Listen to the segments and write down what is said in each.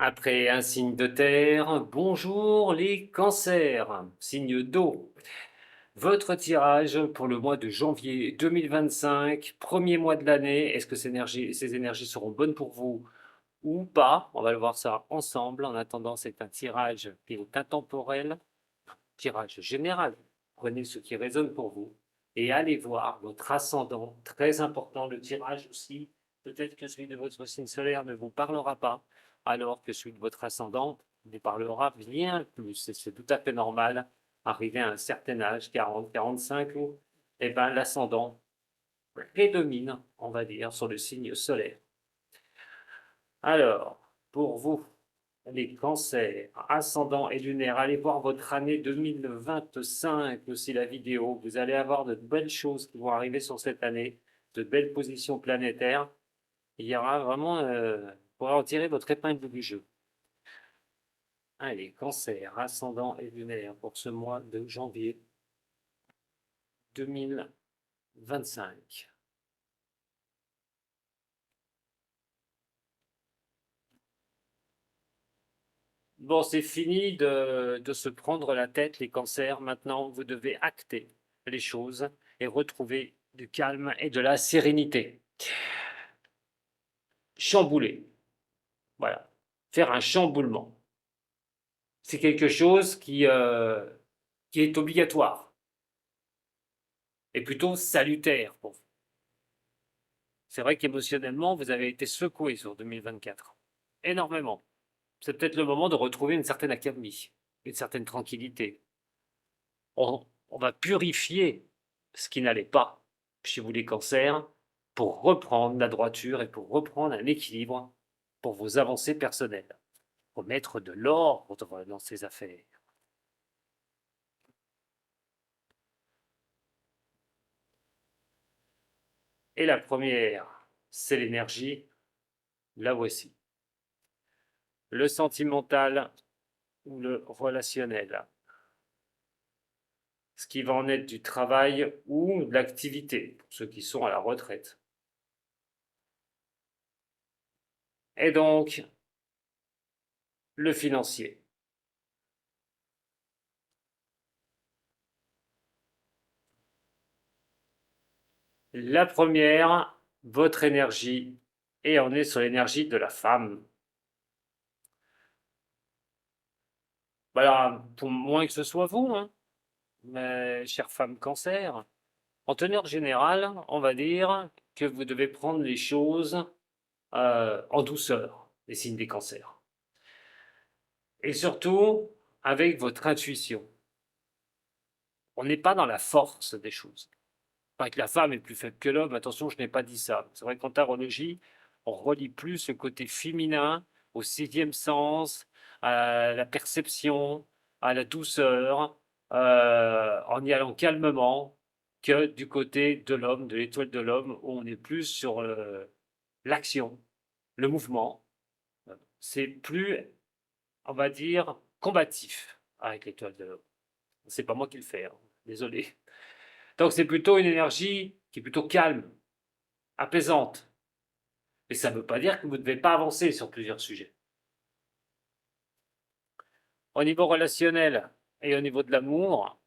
Après un signe de terre, bonjour les cancers, signe d'eau. Votre tirage pour le mois de janvier 2025, premier mois de l'année, est-ce que ces énergies seront bonnes pour vous ou pas? On va le voir ça ensemble. En attendant, c'est un tirage qui est intemporel, tirage général. Prenez ce qui résonne pour vous et allez voir votre ascendant. Très important, le tirage aussi. Peut-être que celui de votre signe solaire ne vous parlera pas, alors que celui de votre ascendant vous parlera bien plus. Et c'est tout à fait normal. Arrivé à un certain âge, 40, 45, où eh ben, l'ascendant prédomine, on va dire, sur le signe solaire. Alors, pour vous, les cancers, ascendant et lunaire, allez voir votre année 2025 aussi la vidéo. Vous allez avoir de belles choses qui vont arriver sur cette année, de belles positions planétaires. Il y aura vraiment, vous pourrez en tirer votre épingle du jeu. Allez, cancer, ascendant et lunaire pour ce mois de janvier 2025. Bon, c'est fini de se prendre la tête, les cancers. Maintenant, vous devez acter les choses et retrouver du calme et de la sérénité. Chambouler, voilà. Faire un chamboulement. C'est quelque chose qui est obligatoire et plutôt salutaire pour vous. C'est vrai qu'émotionnellement, vous avez été secoué sur 2024. Énormément. C'est peut-être le moment de retrouver une certaine accalmie, une certaine tranquillité. On va purifier ce qui n'allait pas chez vous les cancers pour reprendre la droiture et pour reprendre un équilibre pour vos avancées personnelles, pour mettre de l'ordre dans ces affaires. Et la première, c'est l'énergie, la voici. Le sentimental ou le relationnel. Ce qui va en être du travail ou de l'activité, pour ceux qui sont à la retraite. Et donc, le financier. La première, votre énergie, et on est sur l'énergie de la femme. Alors, pour moins que ce soit vous, hein, mes chères femmes cancer, en teneur générale, on va dire que vous devez prendre les choses en douceur, les signes des cancers. Et surtout, avec votre intuition. On n'est pas dans la force des choses. Pas que la femme est plus faible que l'homme, attention, je n'ai pas dit ça. C'est vrai qu'en tarologie, on relie plus le côté féminin au sixième sens, à la perception, à la douceur, en y allant calmement, que du côté de l'homme, de l'étoile de l'homme, où on est plus sur l'action, le mouvement. C'est plus, on va dire, combatif avec l'étoile de l'homme. C'est pas moi qui le fais, hein. Désolé. Donc c'est plutôt une énergie qui est plutôt calme, apaisante. Et ça ne veut pas dire que vous ne devez pas avancer sur plusieurs sujets. Au niveau relationnel et au niveau de l'amour,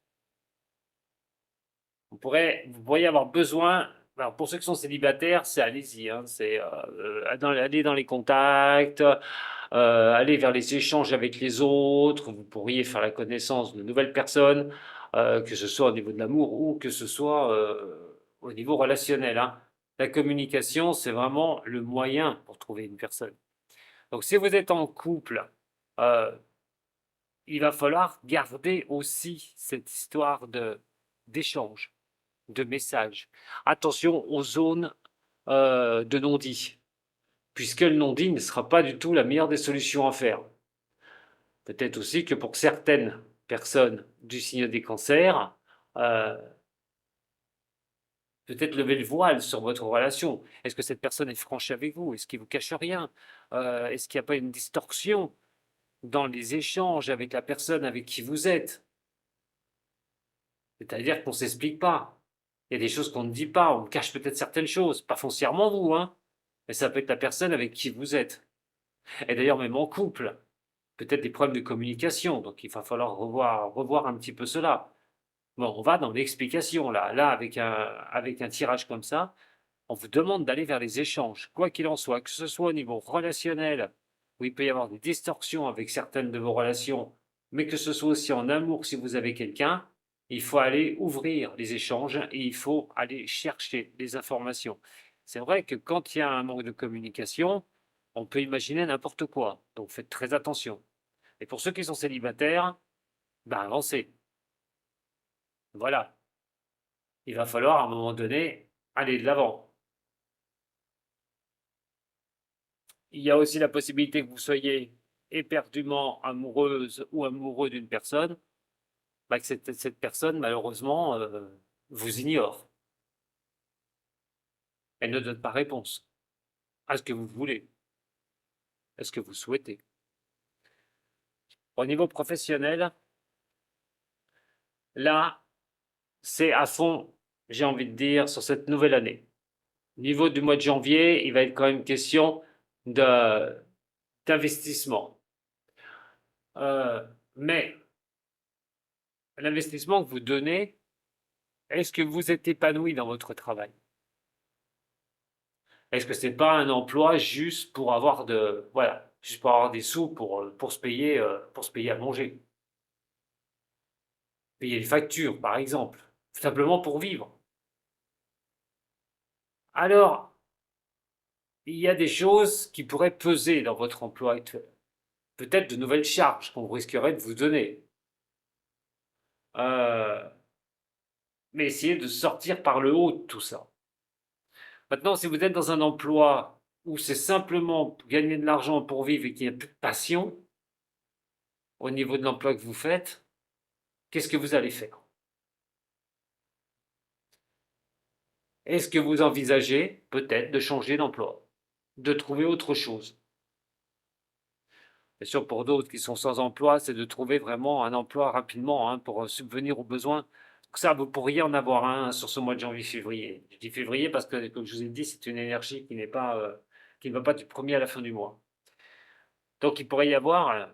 vous pourriez avoir besoin. Alors pour ceux qui sont célibataires, c'est allez-y, hein, c'est aller dans les contacts, aller vers les échanges avec les autres. Vous pourriez faire la connaissance de nouvelles personnes, que ce soit au niveau de l'amour ou que ce soit au niveau relationnel, hein. La communication, c'est vraiment le moyen pour trouver une personne. Donc si vous êtes en couple, euh, il va falloir garder aussi cette histoire d'échange, de messages. Attention aux zones de non-dit, puisque le non-dit ne sera pas du tout la meilleure des solutions à faire. Peut-être aussi que pour certaines personnes du signe des cancers, euh, peut-être lever le voile sur votre relation. Est-ce que cette personne est franche avec vous? Est-ce qu'il vous cache rien? Est-ce qu'il n'y a pas une distorsion dans les échanges avec la personne avec qui vous êtes? C'est-à-dire qu'on ne s'explique pas. Il y a des choses qu'on ne dit pas, on cache peut-être certaines choses, pas foncièrement vous, hein, mais ça peut être la personne avec qui vous êtes. Et d'ailleurs, même en couple, peut-être des problèmes de communication. Donc, il va falloir revoir un petit peu cela. Bon, on va dans l'explication là. Là, avec un tirage comme ça, on vous demande d'aller vers les échanges, quoi qu'il en soit, que ce soit au niveau relationnel, où il peut y avoir des distorsions avec certaines de vos relations, mais que ce soit aussi en amour si vous avez quelqu'un, il faut aller ouvrir les échanges et il faut aller chercher les informations. C'est vrai que quand il y a un manque de communication, on peut imaginer n'importe quoi, donc faites très attention. Et pour ceux qui sont célibataires, ben avancez. Voilà, il va falloir à un moment donné aller de l'avant. Il y a aussi la possibilité que vous soyez éperdument amoureuse ou amoureux d'une personne, bah, que cette personne, malheureusement, vous ignore. Elle ne donne pas réponse à ce que vous voulez, à ce que vous souhaitez. Au niveau professionnel, là, c'est à fond, j'ai envie de dire, sur cette nouvelle année. Au niveau du mois de janvier, il va être quand même question de, d'investissement. Mais l'investissement que vous donnez, est-ce que vous êtes épanoui dans votre travail? Est-ce que c'est pas un emploi juste pour avoir voilà, juste pour avoir des sous pour se payer à manger, payer les factures, par exemple, simplement pour vivre. Alors, il y a des choses qui pourraient peser dans votre emploi actuel. Peut-être de nouvelles charges qu'on risquerait de vous donner. Euh, mais essayez de sortir par le haut de tout ça. Maintenant, si vous êtes dans un emploi où c'est simplement pour gagner de l'argent pour vivre et qu'il n'y a plus de passion au niveau de l'emploi que vous faites, qu'est-ce que vous allez faire? Est-ce que vous envisagez peut-être de changer d'emploi, de trouver autre chose? Bien sûr, pour d'autres qui sont sans emploi, c'est de trouver vraiment un emploi rapidement hein, pour subvenir aux besoins. Donc ça, vous pourriez en avoir un sur ce mois de janvier-février. Je dis février parce que, comme je vous ai dit, c'est une énergie qui ne va pas du premier à la fin du mois. Donc il pourrait y avoir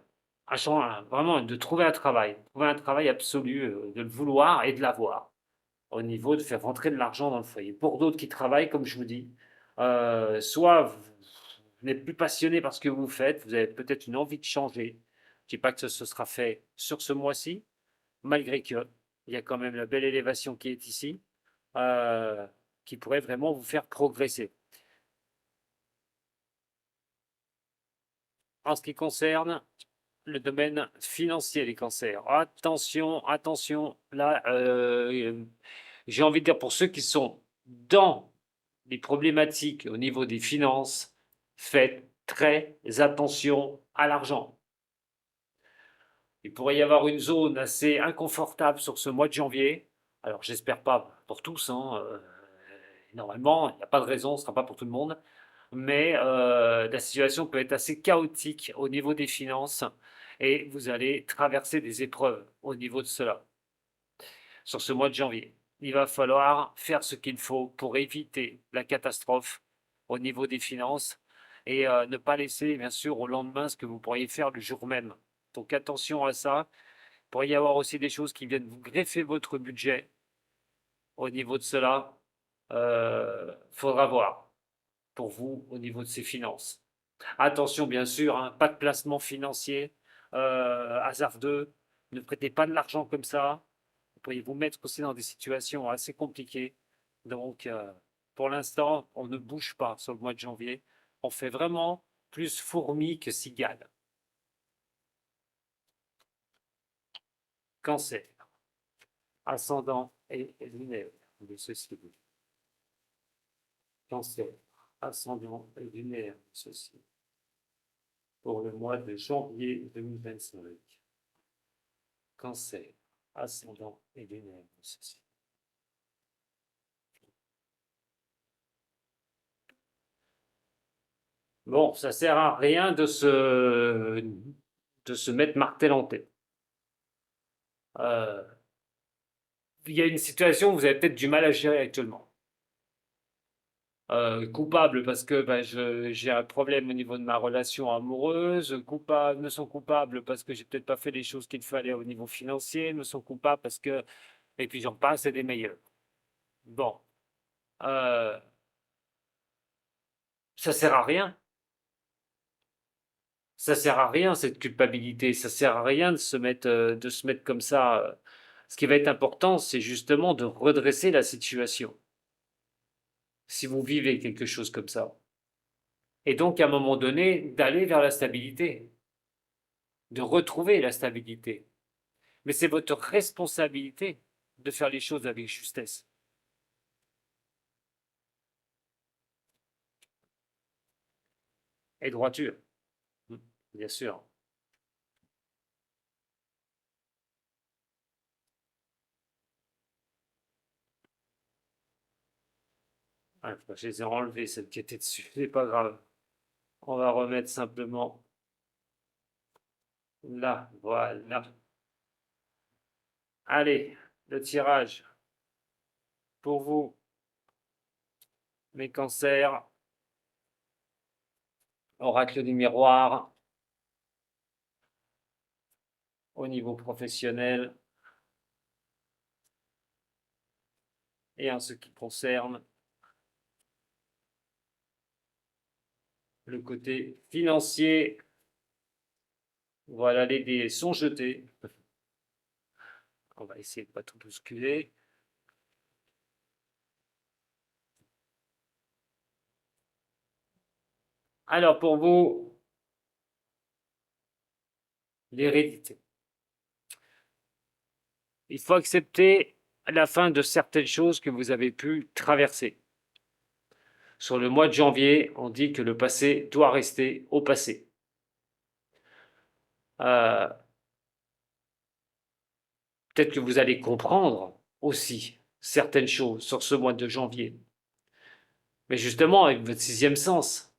vraiment de trouver un travail absolu, de le vouloir et de l'avoir, au niveau de faire rentrer de l'argent dans le foyer. Pour d'autres qui travaillent, comme je vous dis, soit vous n'êtes plus passionné par ce que vous faites, vous avez peut-être une envie de changer. Je ne dis pas que ce sera fait sur ce mois-ci, malgré que il y a quand même la belle élévation qui est ici, euh, qui pourrait vraiment vous faire progresser. En ce qui concerne le domaine financier des cancers, attention, attention, là, j'ai envie de dire pour ceux qui sont dans les problématiques au niveau des finances, faites très attention à l'argent. Il pourrait y avoir une zone assez inconfortable sur ce mois de janvier. Alors j'espère pas pour tous, hein, normalement, il n'y a pas de raison, ce ne sera pas pour tout le monde. Mais la situation peut être assez chaotique au niveau des finances et vous allez traverser des épreuves au niveau de cela sur ce mois de janvier. Il va falloir faire ce qu'il faut pour éviter la catastrophe au niveau des finances et ne pas laisser, bien sûr, au lendemain ce que vous pourriez faire le jour même. Donc attention à ça. Il pourrait y avoir aussi des choses qui viennent vous greffer votre budget au niveau de cela. Faudra voir pour vous au niveau de ces finances. Attention, bien sûr, hein, pas de placement financier hasardeux. Ne prêtez pas de l'argent comme ça. Vous pourriez vous mettre aussi dans des situations assez compliquées. Donc, pour l'instant, on ne bouge pas sur le mois de janvier. On fait vraiment plus fourmi que cigale. Cancer, ascendant et lunaire de ceci. Cancer, ascendant et lunaire de ceci. Pour le mois de janvier 2025. Cancer, ascendant et lunaire de ceci. Bon, ça sert à rien de se mettre martel en tête. Euh, il y a une situation où vous avez peut-être du mal à gérer actuellement. Coupable parce que ben, j'ai un problème au niveau de ma relation amoureuse, coupable, me sens coupable parce que j'ai peut-être pas fait les choses qu'il fallait au niveau financier, me sens coupable parce que, et puis j'en passe, c'est des meilleurs. Bon, euh, ça sert à rien. Ça sert à rien cette culpabilité. Ça sert à rien de se mettre comme ça. Ce qui va être important, c'est justement de redresser la situation. Si vous vivez quelque chose comme ça. Et donc, à un moment donné, d'aller vers la stabilité, de retrouver la stabilité. Mais c'est votre responsabilité de faire les choses avec justesse et droiture, bien sûr. Ah, je les ai enlevées, celles qui étaient dessus, c'est pas grave. On va remettre simplement là, voilà. Allez, le tirage pour vous, mes cancers, oracle du miroir, au niveau professionnel et en ce qui concerne le côté financier. Voilà, les dés sont jetés. On va essayer de ne pas tout bousculer. Alors pour vous, l'hérédité. Il faut accepter la fin de certaines choses que vous avez pu traverser. Sur le mois de janvier, on dit que le passé doit rester au passé. Euh, Peut-être que vous allez comprendre aussi certaines choses sur ce mois de janvier. Mais justement, avec votre sixième sens,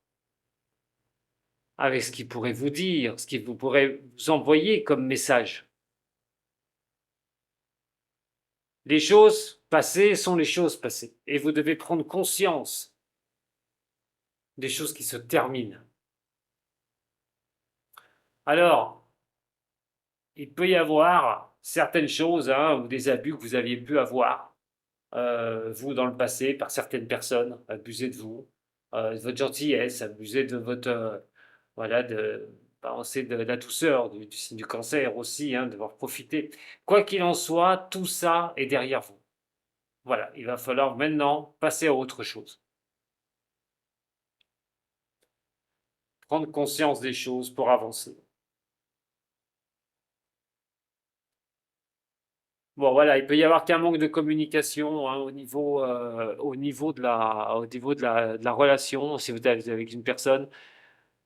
avec ce qu'il pourrait vous dire, ce qu'il vous pourrait vous envoyer comme message. Les choses passées sont les choses passées. Et vous devez prendre conscience des choses qui se terminent. Alors, il peut y avoir certaines choses ou des abus que vous aviez pu avoir, vous, dans le passé, par certaines personnes, abuser de vous, de votre gentillesse, abuser de votre, voilà, de penser de la douceur, du signe du cancer aussi, devoir profiter. Quoi qu'il en soit, tout ça est derrière vous. Voilà, il va falloir maintenant passer à autre chose. Prendre conscience des choses pour avancer. Bon, voilà, il peut y avoir qu'un manque de communication au niveau de la relation, si vous êtes avec une personne,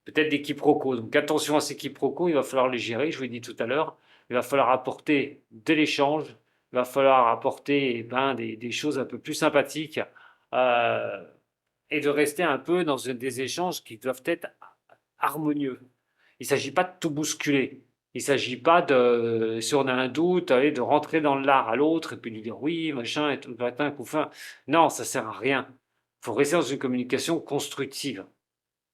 peut-être des quiproquos. Donc attention à ces quiproquos, il va falloir les gérer, je vous l'ai dit tout à l'heure. Il va falloir apporter de l'échange, il va falloir apporter des choses un peu plus sympathiques euh, et de rester un peu dans des échanges qui doivent être harmonieux. Il ne s'agit pas de tout bousculer. Il ne s'agit pas de, si on a un doute, de rentrer dans l'art à l'autre et puis lui dire oui, machin, et tout, matin, coup fin. Non, ça sert à rien. Il faut rester dans une communication constructive.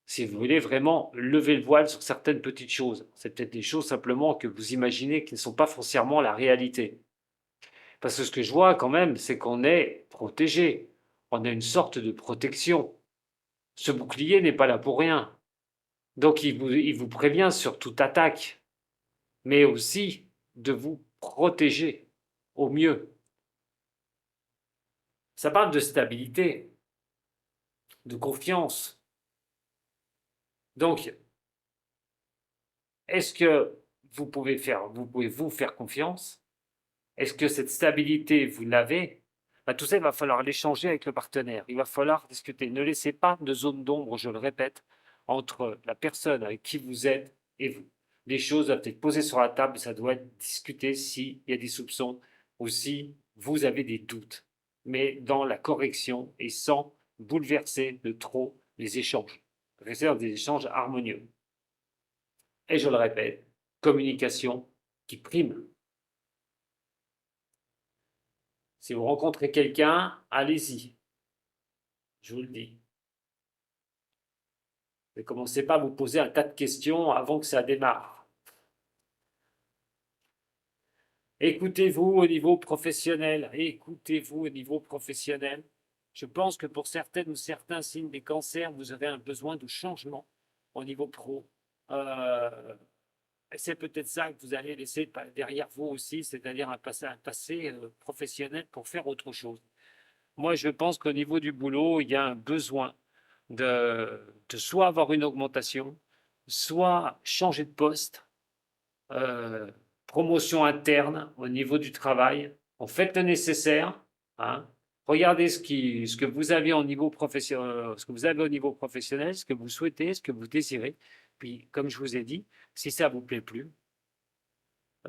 Si vous voulez vraiment lever le voile sur certaines petites choses, c'est peut-être des choses simplement que vous imaginez qui ne sont pas foncièrement la réalité. Parce que ce que je vois quand même, c'est qu'on est protégé. On a une sorte de protection. Ce bouclier n'est pas là pour rien. Donc il vous prévient sur toute attaque, mais aussi de vous protéger au mieux. Ça parle de stabilité, de confiance. Donc, est-ce que vous pouvez vous faire confiance? Est-ce que cette stabilité, vous l'avez? Tout ça, il va falloir l'échanger avec le partenaire. Il va falloir discuter. Ne laissez pas de zone d'ombre, je le répète, entre la personne avec qui vous êtes et vous. Les choses doivent être posées sur la table, ça doit être discuté s'il y a des soupçons ou si vous avez des doutes, mais dans la correction et sans bouleverser de trop les échanges. Rester dans des échanges harmonieux. Et je le répète, communication qui prime. Si vous rencontrez quelqu'un, allez-y, je vous le dis. Ne commencez pas à vous poser un tas de questions avant que ça démarre. Écoutez-vous au niveau professionnel. Écoutez-vous au niveau professionnel. Je pense que pour certaines ou certains signes des cancers, vous avez un besoin de changement au niveau pro. C'est peut-être ça que vous allez laisser derrière vous aussi, c'est-à-dire un passé professionnel pour faire autre chose. Moi, je pense qu'au niveau du boulot, il y a un besoin de soit avoir une augmentation, soit changer de poste, euh, promotion interne au niveau du travail. On fait le nécessaire. Hein. Regardez ce que vous avez au niveau professionnel, ce que vous avez au niveau professionnel, ce que vous souhaitez, ce que vous désirez. Puis, comme je vous ai dit, si ça vous plaît plus,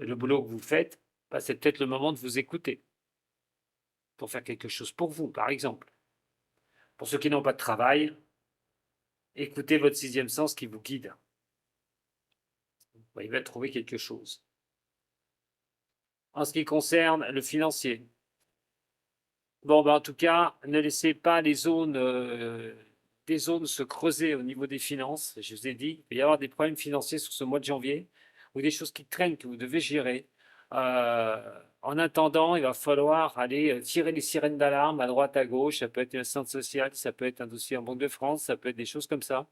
le boulot que vous faites, bah, c'est peut-être le moment de vous écouter pour faire quelque chose pour vous, par exemple. Pour ceux qui n'ont pas de travail, écoutez votre sixième sens qui vous guide. Il va trouver quelque chose. En ce qui concerne le financier, bon, ben, en tout cas, ne laissez pas des zones se creuser au niveau des finances. Je vous ai dit, il va y avoir des problèmes financiers sur ce mois de janvier ou des choses qui traînent que vous devez gérer. En attendant, il va falloir aller tirer les sirènes d'alarme à droite, à gauche. Ça peut être un centre social, ça peut être un dossier en Banque de France, ça peut être des choses comme ça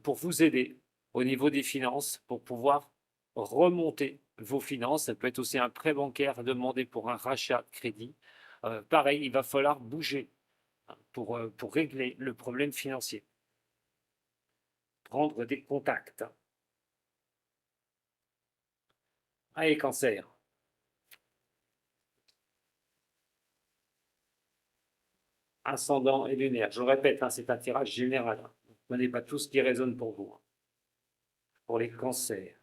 pour vous aider au niveau des finances, pour pouvoir remonter vos finances. Ça peut être aussi un prêt bancaire demandé pour un rachat de crédit. Pareil, il va falloir bouger pour régler le problème financier. Prendre des contacts. Allez, cancer. Ascendant et lunaire. Je le répète, hein, c'est un tirage général. Hein. Vous ne connaissez pas tout ce qui résonne pour vous. Hein. Pour les cancers.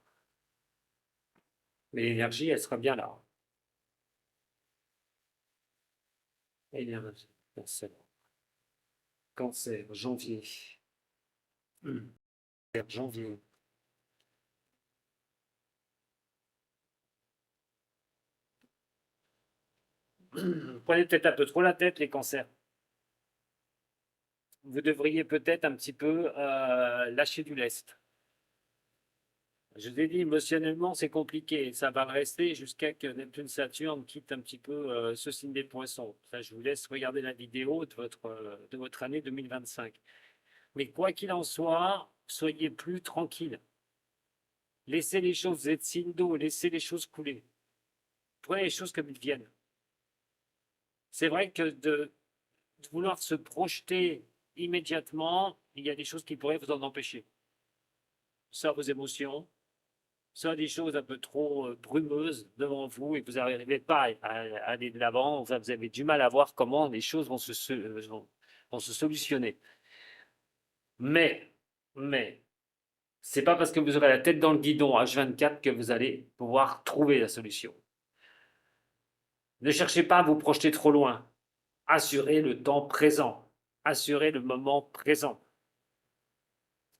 Mais l'énergie, elle sera bien là. Énergie, cancer. Cancer, janvier. Janvier. Vous prenez peut-être un peu trop la tête, les cancers. Vous devriez peut-être un petit peu lâcher du lest. Je vous ai dit, émotionnellement, c'est compliqué. Ça va le rester jusqu'à que Neptune-Saturne quitte un petit peu ce signe des poissons. Ça, je vous laisse regarder la vidéo de votre année 2025. Mais quoi qu'il en soit, soyez plus tranquille. Laissez les choses, vous êtes signe d'eau, laissez les choses couler. Prenez les choses comme elles viennent. C'est vrai que de vouloir se projeter immédiatement, il y a des choses qui pourraient vous en empêcher. Soit vos émotions, soit des choses un peu trop brumeuses devant vous et vous n'arrivez pas à aller de l'avant, vous avez du mal à voir comment les choses vont se solutionner. Mais, c'est pas parce que vous aurez la tête dans le guidon H24 que vous allez pouvoir trouver la solution. Ne cherchez pas à vous projeter trop loin. Assurez le temps présent. Assurez le moment présent.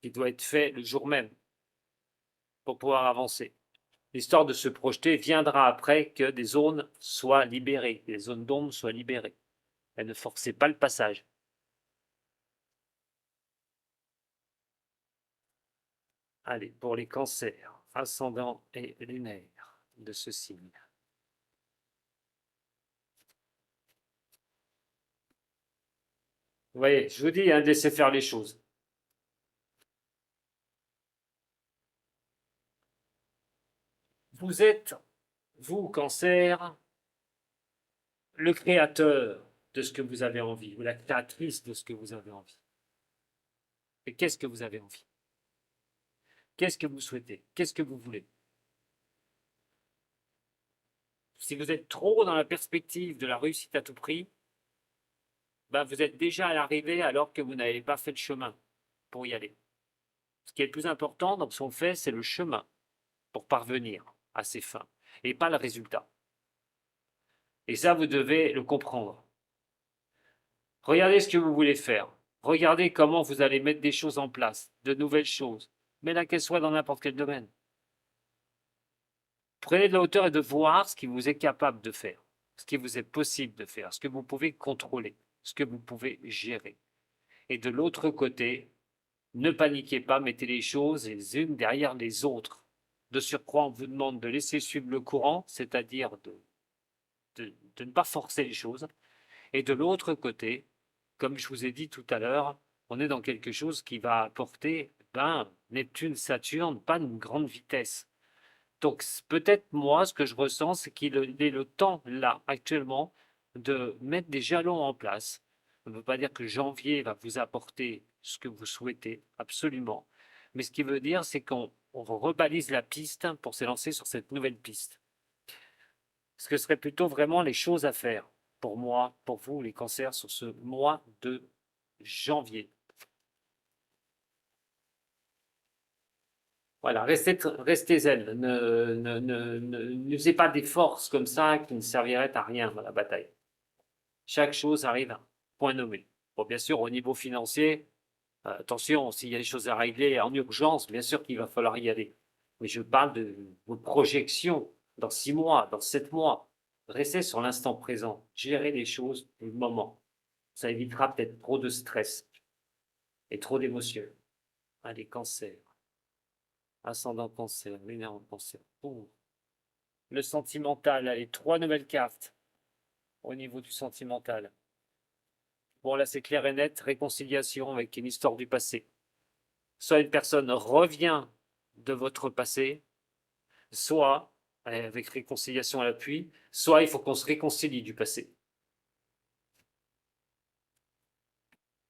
Qui doit être fait le jour même pour pouvoir avancer. L'histoire de se projeter viendra après que des zones soient libérées, des zones d'ombre soient libérées. Et ne forcez pas le passage. Allez, pour les cancers, ascendant et lunaire de ce signe. Vous voyez, je vous dis, hein, laissez faire les choses. Vous êtes, vous, cancer, le créateur de ce que vous avez envie, ou la créatrice de ce que vous avez envie. Et qu'est-ce que vous avez envie? Qu'est-ce que vous souhaitez? Qu'est-ce que vous voulez? Si vous êtes trop dans la perspective de la réussite à tout prix, ben vous êtes déjà à l'arrivée alors que vous n'avez pas fait le chemin pour y aller. Ce qui est le plus important dans ce qu'on fait, c'est le chemin pour parvenir à ses fins et pas le résultat. Et ça, vous devez le comprendre. Regardez ce que vous voulez faire. Regardez comment vous allez mettre des choses en place, de nouvelles choses, mais là qu'elles soient dans n'importe quel domaine. Prenez de la hauteur et de voir ce qui vous est capable de faire, ce qui vous est possible de faire, ce que vous pouvez contrôler, ce que vous pouvez gérer. Et de l'autre côté, Ne paniquez pas, mettez les choses les unes derrière les autres. De surcroît, on vous demande de laisser suivre le courant, c'est-à-dire de ne pas forcer les choses. Et de l'autre côté, comme je vous ai dit tout à l'heure, on est dans quelque chose qui va apporter Neptune, Saturne, pas une grande vitesse. Donc peut-être moi, ce que je ressens, c'est qu'il est le temps, là, actuellement, de mettre des jalons en place. Ça ne veut pas dire que janvier va vous apporter ce que vous souhaitez, absolument. Mais ce qui veut dire, c'est qu'on rebalise la piste pour s'élancer sur cette nouvelle piste. Ce que seraient plutôt vraiment les choses à faire pour moi, pour vous, les cancers, sur ce mois de janvier. Voilà, restez zen. N'usez pas des forces comme ça qui ne serviraient à rien dans la bataille. Chaque chose arrive à un point nommé. Bon, bien sûr, au niveau financier, attention, s'il y a des choses à régler en urgence, bien sûr qu'il va falloir y aller. Mais je parle de vos projections dans 6 mois, dans 7 mois. Restez sur l'instant présent. Gérez les choses du moment. Ça évitera peut-être trop de stress et trop d'émotions. Allez, cancer. Ascendant cancer, lunaire en cancer. Ouh. Le sentimental, allez, 3 nouvelles cartes au niveau du sentimental. Bon, là, c'est clair et net, réconciliation avec une histoire du passé. Soit une personne revient de votre passé, soit, avec réconciliation à l'appui, soit il faut qu'on se réconcilie du passé.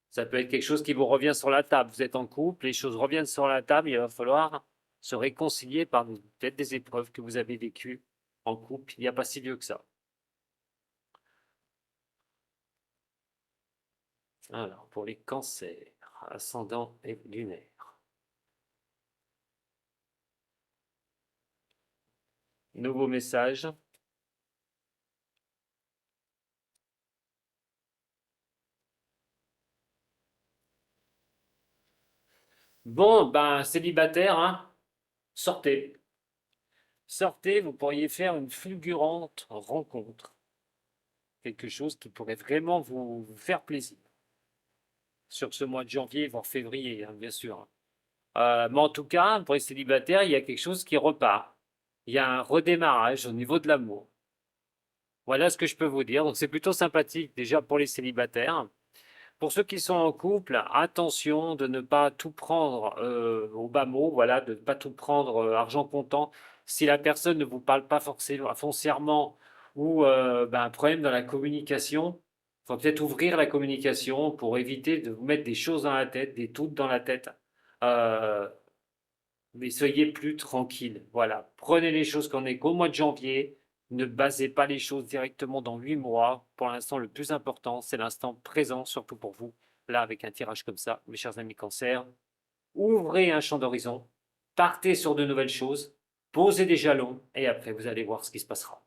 Ça peut être quelque chose qui vous revient sur la table. Vous êtes en couple, les choses reviennent sur la table, il va falloir se réconcilier par peut-être des épreuves que vous avez vécues en couple il n'y a pas si vieux que ça. Alors, pour les cancers, ascendant et lunaire. Nouveau message. Bon, ben, célibataire, hein, sortez. Sortez, vous pourriez faire une fulgurante rencontre. Quelque chose qui pourrait vraiment vous faire plaisir. Sur ce mois de janvier, voire février, hein, bien sûr. Mais en tout cas, pour les célibataires, il y a quelque chose qui repart. Il y a un redémarrage au niveau de l'amour. Voilà ce que je peux vous dire. Donc c'est plutôt sympathique déjà pour les célibataires. Pour ceux qui sont en couple, attention de ne pas tout prendre au bas mot, voilà, de ne pas tout prendre argent comptant. Si la personne ne vous parle pas forcément foncièrement ou un problème dans la communication, il faut peut-être ouvrir la communication pour éviter de vous mettre des choses dans la tête, des doutes dans la tête. Euh, mais soyez plus tranquille. Voilà, prenez les choses qu'on est qu'au mois de janvier. Ne basez pas les choses directement dans 8 mois. Pour l'instant, le plus important, c'est l'instant présent, surtout pour vous. Là, avec un tirage comme ça, mes chers amis cancer, ouvrez un champ d'horizon, partez sur de nouvelles choses, posez des jalons, et après, vous allez voir ce qui se passera.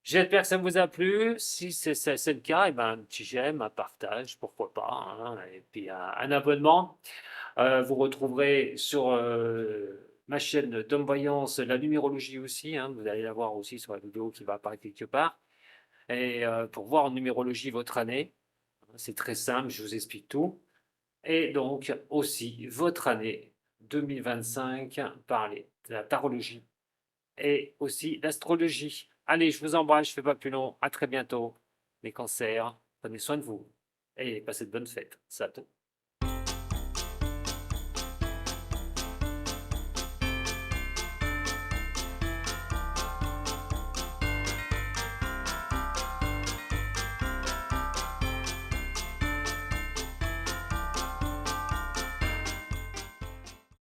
J'espère que ça vous a plu. Si c'est le cas, et ben, un petit j'aime, un partage, pourquoi pas, hein, et puis un abonnement. Vous retrouverez sur ma chaîne d'Homme Voyance la numérologie aussi, hein, vous allez la voir aussi sur la vidéo qui va apparaître quelque part. Et pour voir en numérologie votre année, c'est très simple, je vous explique tout. Et donc aussi votre année 2025 par de la tarologie et aussi l'astrologie. Allez, je vous embrasse, je ne fais pas plus long. À très bientôt, les cancers. Prenez soin de vous et passez de bonnes fêtes. Salut.